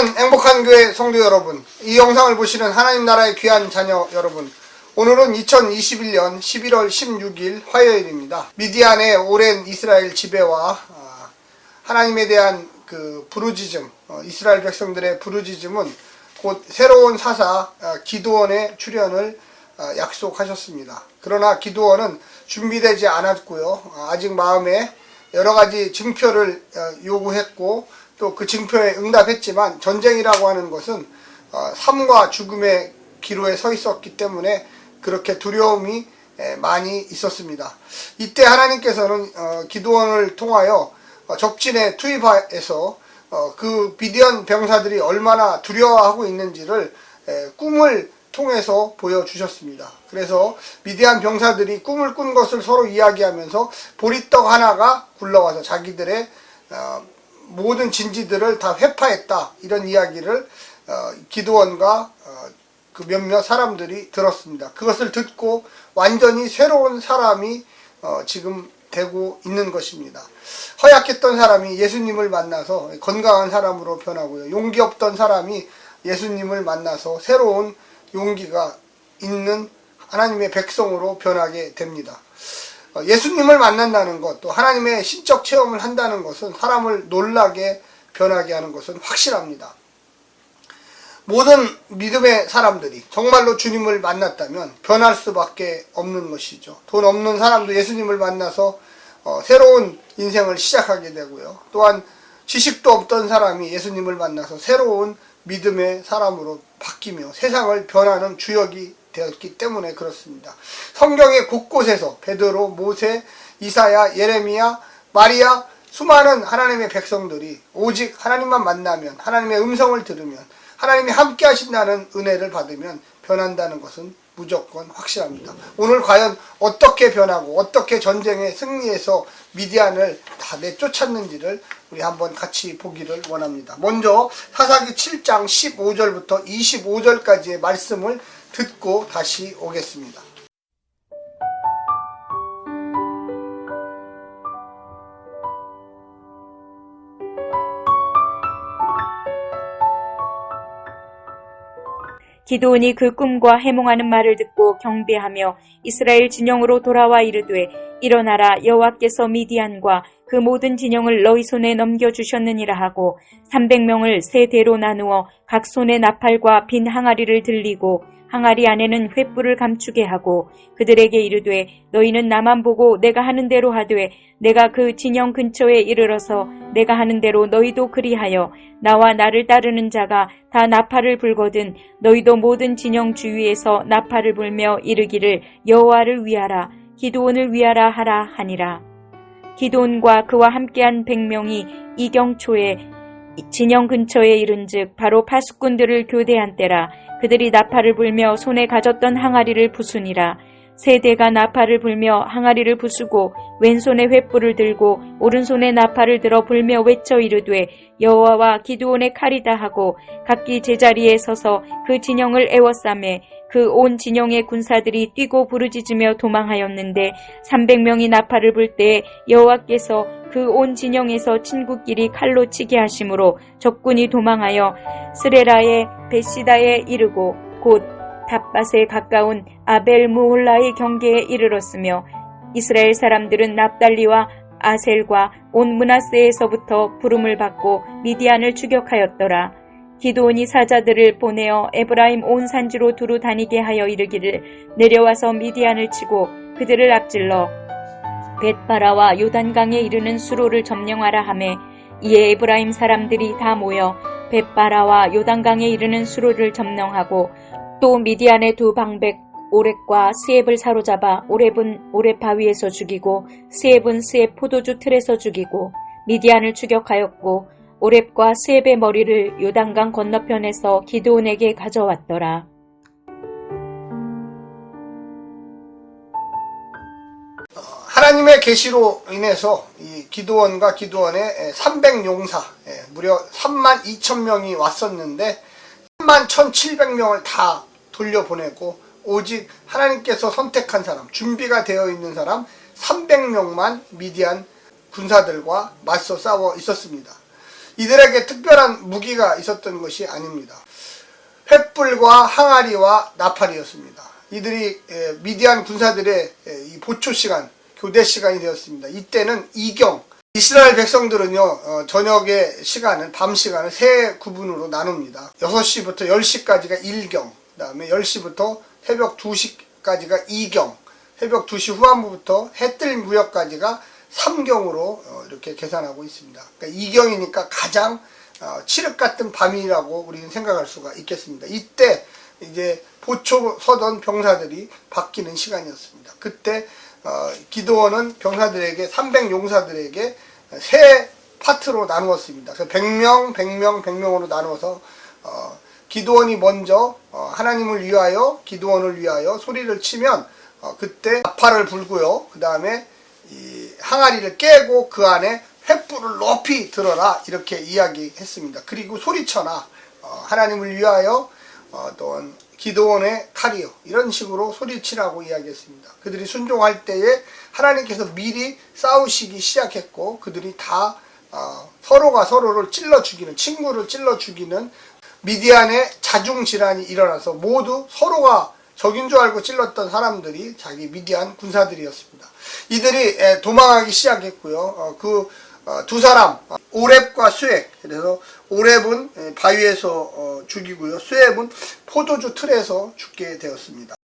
사랑하는 행복한 교회 성도 여러분, 이 영상을 보시는 하나님 나라의 귀한 자녀 여러분, 오늘은 2021년 11월 16일 화요일입니다. 미디안의 오랜 이스라엘 지배와 하나님에 대한 그 부르짖음, 이스라엘 백성들의 부르짖음은 곧 새로운 사사 기드온의 출현을 약속하셨습니다. 그러나 기드온은 준비되지 않았고요. 아직 마음에 여러 가지 증표를 요구했고 또 그 증표에 응답했지만 전쟁이라고 하는 것은 삶과 죽음의 기로에 서 있었기 때문에 그렇게 두려움이 많이 있었습니다. 이때 하나님께서는 기드온을 통하여 적진에 투입해서 그 미디안 병사들이 얼마나 두려워하고 있는지를 꿈을 통해서 보여주셨습니다. 그래서 미디안 병사들이 꿈을 꾼 것을 서로 이야기하면서 보리떡 하나가 굴러와서 자기들의 모든 진지들을 다 회파했다, 이런 이야기를 기드온과 그 몇몇 사람들이 들었습니다. 그것을 듣고 완전히 새로운 사람이 지금 되고 있는 것입니다. 허약했던 사람이 예수님을 만나서 건강한 사람으로 변하고요. 용기 없던 사람이 예수님을 만나서 새로운 용기가 있는 하나님의 백성으로 변하게 됩니다. 예수님을 만난다는 것, 또 하나님의 신적 체험을 한다는 것은 사람을 놀라게 변하게 하는 것은 확실합니다. 모든 믿음의 사람들이 정말로 주님을 만났다면 변할 수밖에 없는 것이죠. 돈 없는 사람도 예수님을 만나서 새로운 인생을 시작하게 되고요. 또한 지식도 없던 사람이 예수님을 만나서 새로운 믿음의 사람으로 바뀌며 세상을 변하는 주역이 되었기 때문에 그렇습니다. 성경의 곳곳에서 베드로, 모세, 이사야, 예레미야, 마리아, 수많은 하나님의 백성들이 오직 하나님만 만나면, 하나님의 음성을 들으면, 하나님이 함께 하신다는 은혜를 받으면 변한다는 것은 무조건 확실합니다. 오늘 과연 어떻게 변하고 어떻게 전쟁에 승리해서 미디안을 다 내쫓았는지를 우리 한번 같이 보기를 원합니다. 먼저 사사기 7장 15절부터 25절까지의 말씀을 듣고 다시 오겠습니다. 기드온이 그 꿈과 해몽하는 말을 듣고 경배하며 이스라엘 진영으로 돌아와 이르되 일어나라, 여호와께서 미디안과 그 모든 진영을 너희 손에 넘겨주셨느니라 하고 300명을 세 대로 나누어 각 손에 나팔과 빈 항아리를 들리고 항아리 안에는 횃불을 감추게 하고 그들에게 이르되 너희는 나만 보고 내가 하는 대로 하되 내가 그 진영 근처에 이르러서 내가 하는 대로 너희도 그리하여 나와 나를 따르는 자가 다 나팔을 불거든 너희도 모든 진영 주위에서 나팔을 불며 이르기를 여호와를 위하라, 기드온을 위하라 하라 하니라. 기드온과 그와 함께한 100명이 이경초에 진영 근처에 이른즉 바로 파수꾼들을 교대한 때라. 그들이 나팔을 불며 손에 가졌던 항아리를 부수니라. 세 대가 나팔을 불며 항아리를 부수고 왼손에 횃불을 들고 오른손에 나팔을 들어 불며 외쳐 이르되 여호와와 기드온의 칼이다 하고 각기 제자리에 서서 그 진영을 에워싸매 그 온 진영의 군사들이 뛰고 부르짖으며 도망하였는데 300명이 나팔을 불 때에 여호와께서 그 온 진영에서 친구끼리 칼로 치게 하심으로 적군이 도망하여 스레라의 베시다에 이르고 곧 닷밭에 가까운 아벨무홀라의 경계에 이르렀으며 이스라엘 사람들은 납달리와 아셀과 온 므낫세에서부터 부름을 받고 미디안을 추격하였더라. 기드온이 사자들을 보내어 에브라임 온 산지로 두루 다니게 하여 이르기를 내려와서 미디안을 치고 그들을 앞질러 벳바라와 요단강에 이르는 수로를 점령하라 하매 이에 에브라임 사람들이 다 모여 벳바라와 요단강에 이르는 수로를 점령하고 또 미디안의 두 방백 오렙과 스엡을 사로잡아 오렙은 오렙 바위에서 죽이고 스엡은 스엡 포도주 틀에서 죽이고 미디안을 추격하였고 오렙과 스엡의 머리를 요단강 건너편에서 기드온에게 가져왔더라. 하나님의 계시로 인해서 이 기드온과 기드온의 300용사, 무려 32,000명이 왔었는데 31,700명을 다 돌려보내고 오직 하나님께서 선택한 사람, 준비가 되어 있는 사람 300명만 미디안 군사들과 맞서 싸워 있었습니다. 이들에게 특별한 무기가 있었던 것이 아닙니다. 횃불과 항아리와 나팔이었습니다. 이들이 미디안 군사들의 이 보초 시간, 교대 시간이 되었습니다. 이때는 이경, 이스라엘 백성들은요, 저녁의 시간은, 밤 시간을 세 구분으로 나눕니다. 6시부터 10시까지가 1경, 그 다음에 10시부터 새벽 2시까지가 2경, 새벽 2시 후반부부터 해 뜰 무렵까지가 3경으로 이렇게 계산하고 있습니다. 그러니까 2경이니까 가장 칠흑 같은 밤이라고 우리는 생각할 수가 있겠습니다. 이때 이제 보초 서던 병사들이 바뀌는 시간이었습니다. 그때 기드온은 병사들에게 300용사들에게 세 파트로 나누었습니다. 그래서 100명으로 나누어서 기드온이 먼저 하나님을 위하여, 기드온을 위하여 소리를 치면 그때 나팔을 불고요. 그 다음에 이 항아리를 깨고 그 안에 횃불을 높이 들어라, 이렇게 이야기했습니다. 그리고 소리쳐라, 하나님을 위하여 또는 기드온의 칼이요, 이런 식으로 소리치라고 이야기했습니다. 그들이 순종할 때에 하나님께서 미리 싸우시기 시작했고, 그들이 다 서로가 서로를 찔러 죽이는, 친구를 찔러 죽이는 미디안의 자중질환이 일어나서 모두 서로가 적인 줄 알고 찔렀던 사람들이 자기 미디안 군사들이었습니다. 이들이 도망하기 시작했고요. 그 두 사람, 오렙과 수액, 그래서 오렙은 바위에서 죽이고요, 수액은 포도주 틀에서 죽게 되었습니다.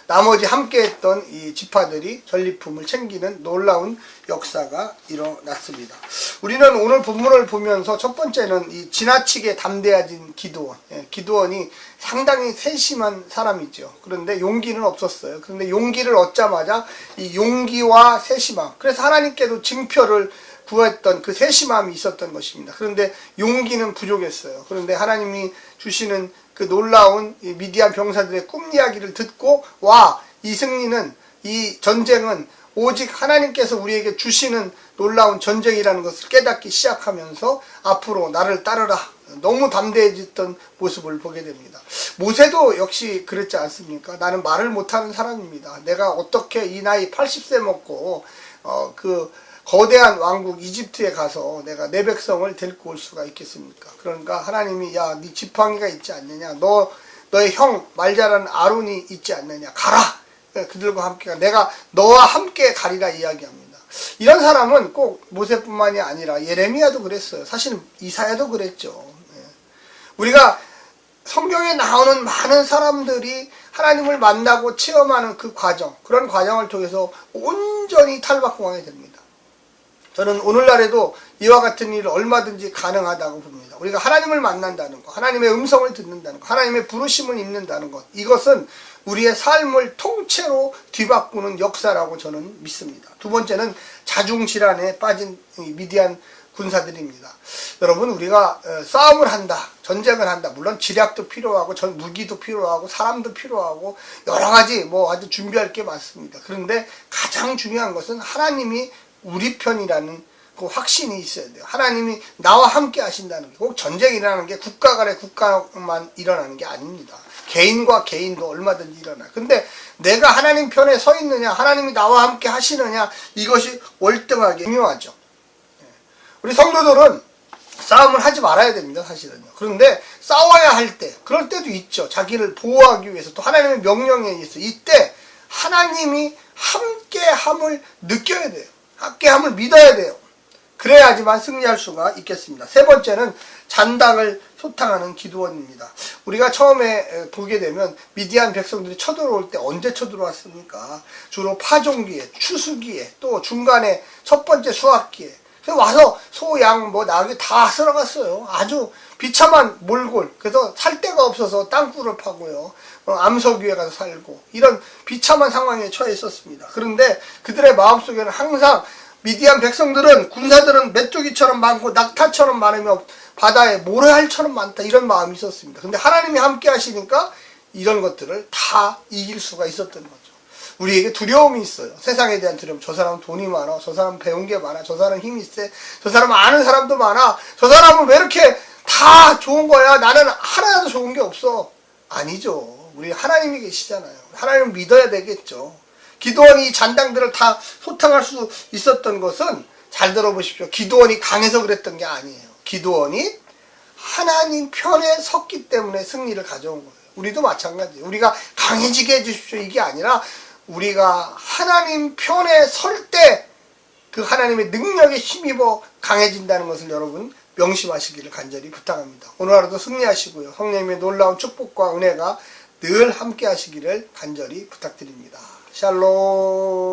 나머지 함께했던 이 지파들이 전리품을 챙기는 놀라운 역사가 일어났습니다. 우리는 오늘 본문을 보면서 첫 번째는 이 지나치게 담대해진 기드온, 기드온이 상당히 세심한 사람이죠. 그런데 용기는 없었어요. 그런데 용기를 얻자마자 이 용기와 세심함, 그래서 하나님께도 징표를 구했던 그 세심함이 있었던 것입니다. 그런데 용기는 부족했어요. 그런데 하나님이 주시는 그 놀라운 미디안 병사들의 꿈 이야기를 듣고, 와, 이 승리는, 이 전쟁은 오직 하나님께서 우리에게 주시는 놀라운 전쟁이라는 것을 깨닫기 시작하면서 앞으로 나를 따르라, 너무 담대해졌던 모습을 보게 됩니다. 모세도 역시 그랬지 않습니까? 나는 말을 못하는 사람입니다. 내가 어떻게 이 나이 80세 먹고 그 거대한 왕국 이집트에 가서 내가 내 백성을 데리고 올 수가 있겠습니까? 그러니까 하나님이, 야, 네 지팡이가 있지 않느냐, 너의 형 말 잘하는 아론이 있지 않느냐, 가라, 그들과 함께 가, 내가 너와 함께 가리라 이야기합니다. 이런 사람은 꼭 모세뿐만이 아니라 예레미야도 그랬어요. 사실 이사야도 그랬죠. 우리가 성경에 나오는 많은 사람들이 하나님을 만나고 체험하는 그 과정, 그런 과정을 통해서 온전히 탈바꿈하게 됩니다. 저는 오늘날에도 이와 같은 일을 얼마든지 가능하다고 봅니다. 우리가 하나님을 만난다는 것, 하나님의 음성을 듣는다는 것, 하나님의 부르심을 입는다는 것, 이것은 우리의 삶을 통째로 뒤바꾸는 역사라고 저는 믿습니다. 두 번째는 자중질환에 빠진 미디안 군사들입니다. 여러분, 우리가 싸움을 한다, 전쟁을 한다, 물론 지략도 필요하고 무기도 필요하고 사람도 필요하고 여러 가지 아주 준비할 게 많습니다. 그런데 가장 중요한 것은 하나님이 우리 편이라는 그 확신이 있어야 돼요. 하나님이 나와 함께 하신다는 게, 꼭 전쟁이라는 게 국가 간의 국가만 일어나는 게 아닙니다. 개인과 개인도 얼마든지 일어나요. 근데 내가 하나님 편에 서 있느냐, 하나님이 나와 함께 하시느냐, 이것이 월등하게 중요하죠. 우리 성도들은 싸움을 하지 말아야 됩니다, 사실은요. 그런데 싸워야 할 때, 그럴 때도 있죠. 자기를 보호하기 위해서, 또 하나님의 명령에 의해서, 이때 하나님이 함께함을 느껴야 돼요. 함께함을 믿어야 돼요. 그래야지만 승리할 수가 있겠습니다. 세 번째는 잔당을 소탕하는 기드온입니다. 우리가 처음에 보게 되면 미디안 백성들이 쳐들어올 때 언제 쳐들어왔습니까? 주로 파종기에, 추수기에, 또 중간에 첫 번째 수확기에 와서 소, 양, 나귀 다 쓸어갔어요. 아주 비참한 몰골. 그래서 살 데가 없어서 땅굴을 파고요, 암석위에 가서 살고, 이런 비참한 상황에 처해 있었습니다. 그런데 그들의 마음속에는 항상 미디안 백성들은, 군사들은 메뚜기처럼 많고 낙타처럼 많으며 바다에 모래알처럼 많다, 이런 마음이 있었습니다. 근데 하나님이 함께 하시니까 이런 것들을 다 이길 수가 있었던 거죠. 우리에게 두려움이 있어요. 세상에 대한 두려움. 저 사람은 돈이 많아, 저 사람은 배운 게 많아, 저 사람은 힘이 세, 저 사람은 아는 사람도 많아, 저 사람은 왜 이렇게 다 좋은 거야, 나는 하나도 좋은 게 없어. 아니죠. 우리 하나님이 계시잖아요. 하나님을 믿어야 되겠죠. 기드온이 잔당들을 다 소탕할 수 있었던 것은, 잘 들어보십시오, 기드온이 강해서 그랬던 게 아니에요. 기드온이 하나님 편에 섰기 때문에 승리를 가져온 거예요. 우리도 마찬가지예요. 우리가 강해지게 해주십시오 이게 아니라 우리가 하나님 편에 설 때 그 하나님의 능력에 힘입어 강해진다는 것을 여러분 명심하시기를 간절히 부탁합니다. 오늘 하루도 승리하시고요. 성령님의 놀라운 축복과 은혜가 늘 함께 하시기를 간절히 부탁드립니다. 샬롬.